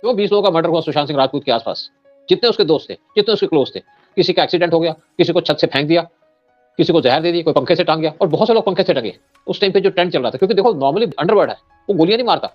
क्यों 20 लोगों का मर्डर हुआ सुशांत सिंह राजपूत के आसपास? जितने उसके दोस्त थे, जितने उसके क्लोज थे, किसी का एक्सीडेंट हो गया, किसी को छत से फेंक दिया, किसी को जहर दे दी, कोई पंखे से टांग गया, और बहुत से लोग पंखे से टंगे। उस टाइम पे जो ट्रेंड चल रहा था, क्योंकि देखो नॉर्मली अंडरवर्ल्ड है, वो गोलियां नहीं मारता।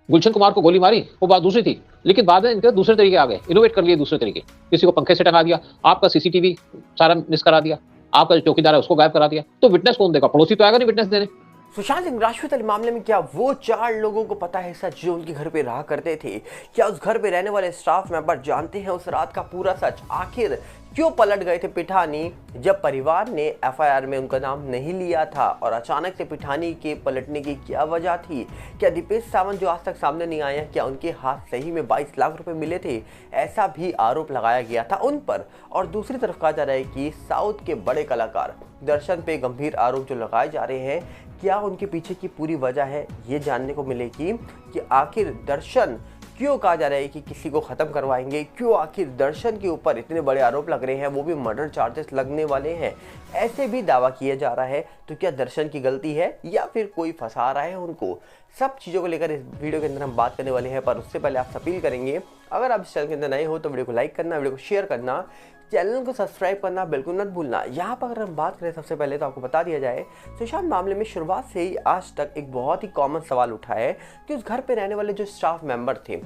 गुलशन कुमार को गोली मारी, वो बात दूसरी थी, लेकिन बाद में इनके दूसरे तरीके आ गए, इनोवेट कर लिए दूसरे तरीके। किसी को पंखे से टंगा दिया, आपका सीसीटीवी सारा मिस करा दिया, आपका जो चौकीदार है उसको गायब करा दिया, तो विटनेस कौन देगा? पड़ोसी तो आएगा नहीं विटनेस देने। सुशांत सिंह राजपूत वाले मामले में क्या वो 4 लोगों को पता है सच जो उनके घर पे रहा करते थे? क्या उस घर पे रहने वाले स्टाफ मेंबर जानते हैं उस रात का पूरा सच? आखिर क्यों पलट गए थे पिठानी जब परिवार ने एफआईआर में उनका नाम नहीं लिया था? और अचानक से पिठानी के पलटने की क्या वजह थी? क्या दीपेश सावंत जो आज तक सामने नहीं आया, क्या उनके हाथ सही में 22 लाख रुपए मिले थे? ऐसा भी आरोप लगाया गया था उन पर। और दूसरी तरफ कहा जा रहा है कि साउथ के बड़े कलाकार दर्शन पे गंभीर आरोप जो लगाए जा रहे हैं, क्या उनके पीछे की पूरी वजह है? ये जानने को मिलेगी कि आखिर दर्शन क्यों कहा जा रहा है कि किसी को खत्म करवाएंगे, क्यों आखिर दर्शन के ऊपर इतने बड़े आरोप लग रहे हैं, वो भी मर्डर चार्जेस लगने वाले हैं, ऐसे भी दावा किया जा रहा है। तो क्या दर्शन की गलती है या फिर कोई फंसा रहा है उनको? सब चीज़ों को लेकर इस वीडियो के अंदर हम बात करने वाले हैं। पर उससे पहले आप अपील करेंगे, अगर आप इस चैनल के अंदर नए हो तो वीडियो को लाइक करना, वीडियो को शेयर करना, चैनल को सब्सक्राइब करना बिल्कुल मत भूलना। यहाँ पर अगर हम बात करें सबसे पहले तो आपको बता दिया जाए, सुशांत मामले में शुरुआत से ही आज तक एक बहुत ही कॉमन सवाल उठा है कि उस घर पे रहने वाले जो स्टाफ मेंबर थे,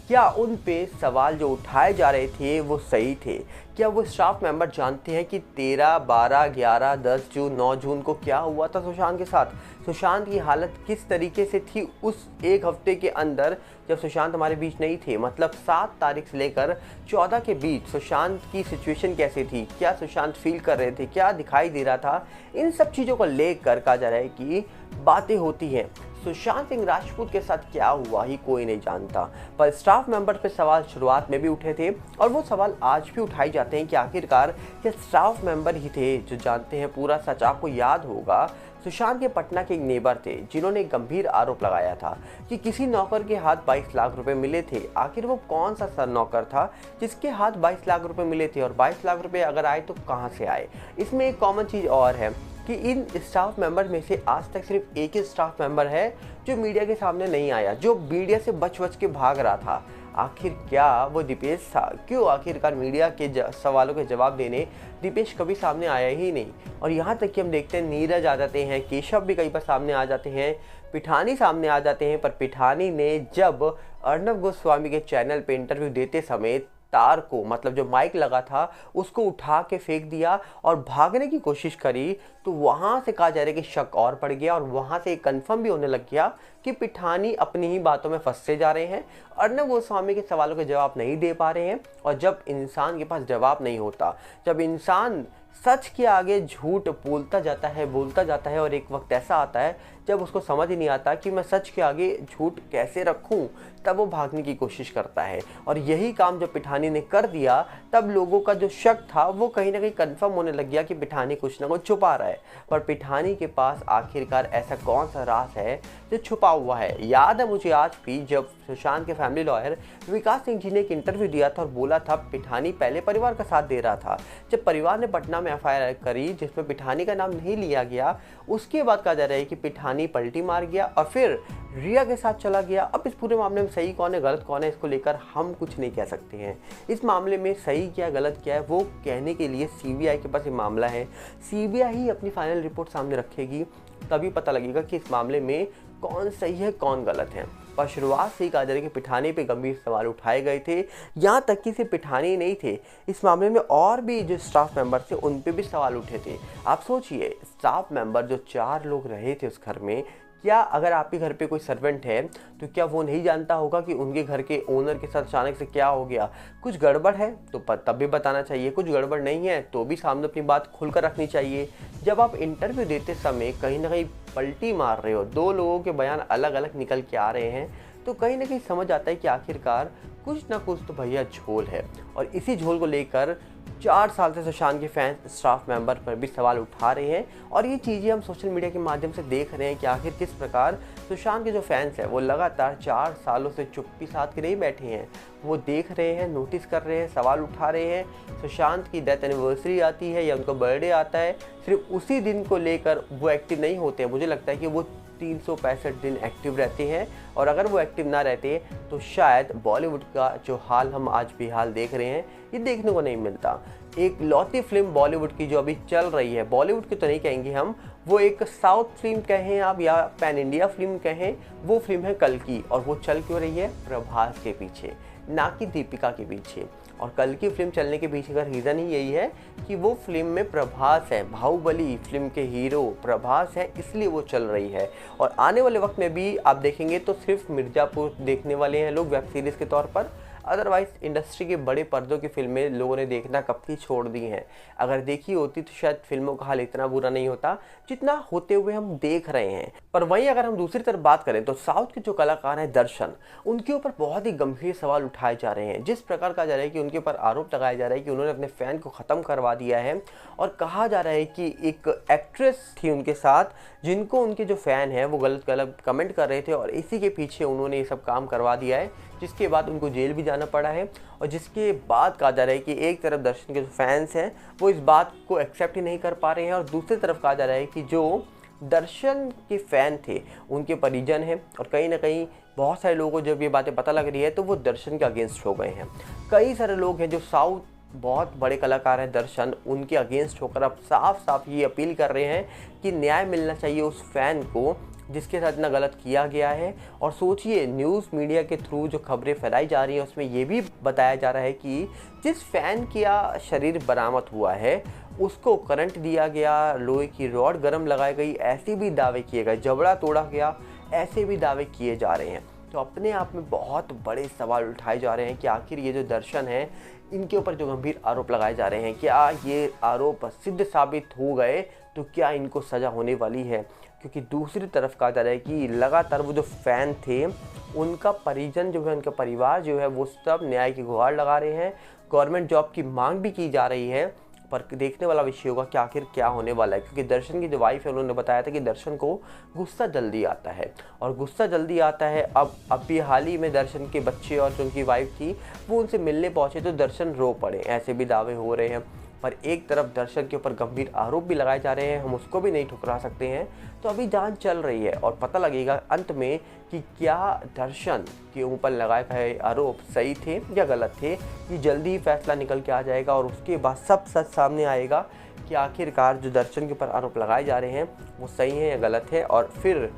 क्या उन पे सवाल जो उठाए जा रहे थे वो सही थे? क्या वो स्टाफ मेंबर जानते हैं कि 13, 12, 11, 10 जून, 9 जून को क्या हुआ था सुशांत के साथ? सुशांत की हालत किस तरीके से थी उस एक हफ्ते के अंदर जब सुशांत हमारे बीच नहीं थे? मतलब 7 तारीख से लेकर 14 के बीच सुशांत की सिचुएशन कैसी थी? क्या सुशांत फील कर रहे थे? क्या दिखाई दे रहा था? इन सब चीज़ों को लेकर कहा जा रहा है कि बातें होती हैं। सुशांत सिंह राजपूत के साथ क्या हुआ ही कोई नहीं जानता, पर स्टाफ मेंबर पे सवाल शुरुआत में भी उठे थे और वो सवाल आज भी उठाए जाते हैं कि आखिरकार ये स्टाफ मेंबर ही थे जो जानते हैं पूरा सच। आपको याद होगा सुशांत के पटना के एक नेबर थे जिन्होंने एक गंभीर आरोप लगाया था कि किसी नौकर के हाथ 22 लाख रुपए मिले थे। आखिर वो कौन सा सर नौकर था जिसके हाथ 22 लाख रुपए मिले थे? और 22 लाख रुपए अगर आए तो कहाँ से आए? इसमें एक कॉमन चीज़ और है कि इन स्टाफ मेंबर में से आज तक सिर्फ एक ही स्टाफ मेंबर है जो मीडिया के सामने नहीं आया, जो मीडिया से बच बच के भाग रहा था। आखिर क्या वो दीपेश था? क्यों आखिरकार मीडिया के सवालों के जवाब देने दीपेश कभी सामने आया ही नहीं? और यहाँ तक कि हम देखते हैं नीरज आ जाते हैं, केशव भी कई बार सामने आ जाते हैं, पिठानी सामने आ जाते हैं, पर पिठानी ने जब अर्नब गोस्वामी के चैनल पे इंटरव्यू देते समय तार को, मतलब जो माइक लगा था, उसको उठा के फेंक दिया और भागने की कोशिश करी, तो वहाँ से कहा जा रहा है कि शक और पड़ गया और वहाँ से कंफर्म भी होने लग गया कि पिठानी अपनी ही बातों में फंसते जा रहे हैं, अर्नब गोस्वामी के सवालों के जवाब नहीं दे पा रहे हैं। और जब इंसान के पास जवाब नहीं होता, जब इंसान सच के आगे झूठ बोलता जाता है और एक वक्त ऐसा आता है जब उसको समझ ही नहीं आता कि मैं सच के आगे झूठ कैसे रखूं, तब वो भागने की कोशिश करता है। और यही काम जब पिठानी ने कर दिया, तब लोगों का जो शक था वो कहीं ना कहीं कंफर्म होने लग गया कि पिठानी कुछ ना कुछ छुपा रहा है। पर पिठानी के पास आखिरकार ऐसा कौन सा राज है जो छुपा हुआ है? याद है मुझे आज भी जब सुशांत के फैमिली लॉयर विकास सिंह जी ने एक इंटरव्यू दिया था और बोला था पिठानी पहले परिवार का साथ दे रहा था। जब परिवार ने पटना में एफआईआर करी जिसमें पिठानी का नाम नहीं लिया गया, उसके बाद कहा जा रहा है कि पिठानी पलटी मार गया और फिर रिया के साथ चला गया। अब इस पूरे मामले में सही कौन है गलत कौन है, इसको लेकर हम कुछ नहीं कह सकते हैं। इस मामले में सही क्या गलत क्या है वो कहने के लिए सीबीआई के पास ये मामला है। सीबीआई ही अपनी फाइनल रिपोर्ट सामने रखेगी, तभी पता लगेगा कि इस मामले में कौन सही है कौन गलत है। पर शुरुआत से ही कहा जा रहा है कि पिठानी पे गंभीर सवाल उठाए गए थे। यहाँ तक कि सिर्फ पिठानी नहीं थे, इस मामले में और भी जो स्टाफ मेंबर थे उन पे भी सवाल उठे थे। आप सोचिए, स्टाफ मेंबर जो 4 लोग रहे थे उस घर में, क्या अगर आपके घर पे कोई सर्वेंट है तो क्या वो नहीं जानता होगा कि उनके घर के ओनर के साथ अचानक से क्या हो गया? कुछ गड़बड़ है तो तब भी बताना चाहिए, कुछ गड़बड़ नहीं है तो भी सामने अपनी बात खुलकर रखनी चाहिए। जब आप इंटरव्यू देते समय कहीं ना कहीं पलटी मार रहे हो, 2 लोगों के बयान अलग अलग निकल के आ रहे हैं, तो कहीं ना कहीं समझ आता है कि आखिरकार कुछ ना कुछ तो भैया झोल है। और इसी झोल को लेकर 4 साल से सुशांत के फैंस स्टाफ मेंबर पर भी सवाल उठा रहे हैं। और ये चीज़ें हम सोशल मीडिया के माध्यम से देख रहे हैं कि आखिर किस प्रकार सुशांत के जो फैंस हैं वो लगातार 4 सालों से चुप्पी साध के नहीं बैठे हैं, वो देख रहे हैं, नोटिस कर रहे हैं, सवाल उठा रहे हैं। सुशांत की डेथ एनिवर्सरी आती है या उनका बर्थडे आता है, सिर्फ उसी दिन को लेकर वो एक्टिव नहीं होते हैं। मुझे लगता है कि वो 365 दिन एक्टिव रहते हैं, और अगर वो एक्टिव ना रहते तो शायद बॉलीवुड का जो हाल हम आज भी हाल देख रहे हैं ये देखने को नहीं मिलता। एक लौती फिल्म बॉलीवुड की जो अभी चल रही है, बॉलीवुड की तो नहीं कहेंगे हम, वो एक साउथ फिल्म कहें आप या पैन इंडिया फिल्म कहें, वो फिल्म है कल्कि। और वो चल क्यों रही है? प्रभास के पीछे, ना कि दीपिका के पीछे। और कल्कि फिल्म चलने के पीछे का रीज़न ही यही है कि वो फिल्म में प्रभास है, बाहुबली फिल्म के हीरो प्रभास है, इसलिए वो चल रही है। और आने वाले वक्त में भी आप देखेंगे तो सिर्फ मिर्ज़ापुर देखने वाले हैं लोग वेब सीरीज़ के तौर पर, अदरवाइज इंडस्ट्री के बड़े पर्दों की फिल्में लोगों ने देखना कब की छोड़ दी हैं। अगर देखी होती तो शायद फिल्मों का हाल इतना बुरा नहीं होता जितना होते हुए हम देख रहे हैं। पर वहीं अगर हम दूसरी तरफ बात करें तो साउथ के जो कलाकार हैं दर्शन, उनके ऊपर बहुत ही गंभीर सवाल उठाए जा रहे हैं। जिस प्रकार कहा जा रहा है कि उनके ऊपर आरोप लगाया जा रहा है कि उन्होंने अपने फ़ैन को ख़त्म करवा दिया है, और कहा जा रहा है कि एक एक्ट्रेस थी उनके साथ जिनको उनके जो फ़ैन हैं वो गलत गलत कमेंट कर रहे थे, और इसी के पीछे उन्होंने ये सब काम करवा दिया है, जिसके बाद उनको जेल भी जाना पड़ा है। और जिसके बाद कहा जा रहा है कि एक तरफ दर्शन के जो फैंस हैं वो इस बात को एक्सेप्ट ही नहीं कर पा रहे हैं, और दूसरी तरफ कहा जा रहा है कि जो दर्शन के फ़ैन थे उनके परिजन हैं, और कहीं ना कहीं बहुत सारे लोगों को जब ये बातें पता लग रही है तो वो दर्शन के अगेंस्ट हो गए हैं। कई सारे लोग हैं जो साउथ बहुत बड़े कलाकार हैं दर्शन, उनके अगेंस्ट होकर अब साफ साफ ये अपील कर रहे हैं कि न्याय मिलना चाहिए उस फैन को जिसके साथ इतना गलत किया गया है। और सोचिए, न्यूज़ मीडिया के थ्रू जो खबरें फैलाई जा रही हैं उसमें ये भी बताया जा रहा है कि जिस फ़ैन का शरीर बरामद हुआ है उसको करंट दिया गया, लोहे की रॉड गर्म लगाई गई, ऐसे भी दावे किए गए, जबड़ा तोड़ा गया, ऐसे भी दावे किए जा रहे हैं। तो अपने आप में बहुत बड़े सवाल उठाए जा रहे हैं कि आखिर ये जो दर्शन है इनके ऊपर जो गंभीर आरोप लगाए जा रहे हैं, क्या ये आरोप सिद्ध साबित हो गए तो क्या इनको सज़ा होने वाली है? क्योंकि दूसरी तरफ कहा जा रहा है कि लगातार वो जो फ़ैन थे उनका परिजन जो है, उनका परिवार जो है, वो सब न्याय की गुहार लगा रहे हैं, गवर्नमेंट जॉब की मांग भी की जा रही है। पर देखने वाला विषय होगा कि आखिर क्या होने वाला है, क्योंकि दर्शन की जो वाइफ है उन्होंने बताया था कि दर्शन को गुस्सा जल्दी आता है, और गुस्सा जल्दी आता है। अब भी हाल ही में दर्शन के बच्चे और जो उनकी वाइफ थी वो उनसे मिलने पहुंचे तो दर्शन रो पड़े, ऐसे भी दावे हो रहे हैं। पर एक तरफ दर्शन के ऊपर गंभीर आरोप भी लगाए जा रहे हैं, हम उसको भी नहीं ठुकरा सकते हैं। तो अभी जांच चल रही है और पता लगेगा अंत में कि क्या दर्शन के ऊपर लगाए गए आरोप सही थे या गलत थे। ये जल्दी ही फैसला निकल के आ जाएगा और उसके बाद सब सच सामने आएगा कि आखिरकार जो दर्शन के ऊपर आरोप लगाए जा रहे हैं वो सही है या गलत है, और फिर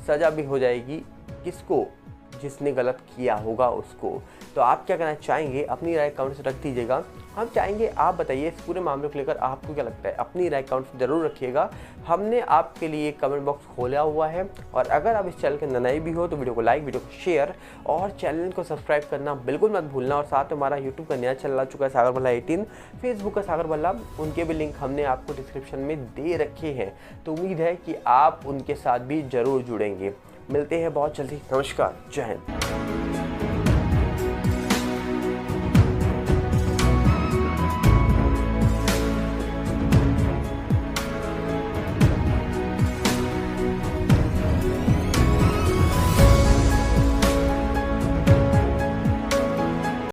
सज़ा भी हो जाएगी किसको, जिसने गलत किया होगा उसको। तो आप क्या कहना चाहेंगे? अपनी राय कमेंट से रख दीजिएगा। हम चाहेंगे आप बताइए इस पूरे मामले को लेकर आपको क्या लगता है, अपनी राय कमेंट से ज़रूर रखिएगा। हमने आपके लिए कमेंट बॉक्स खोला हुआ है, और अगर आप इस चैनल के नए भी हो तो वीडियो को लाइक, वीडियो को शेयर और चैनल को सब्सक्राइब करना बिल्कुल मत भूलना। और साथ में हमारा यूट्यूब का नया चैनल आ चुका है सागर बल्ला 18, फेसबुक का सागर बल्ला, उनके भी लिंक हमने आपको डिस्क्रिप्शन में दे रखे हैं। तो उम्मीद है कि आप उनके साथ भी ज़रूर जुड़ेंगे। मिलते हैं बहुत जल्दी। नमस्कार, जय हिंद।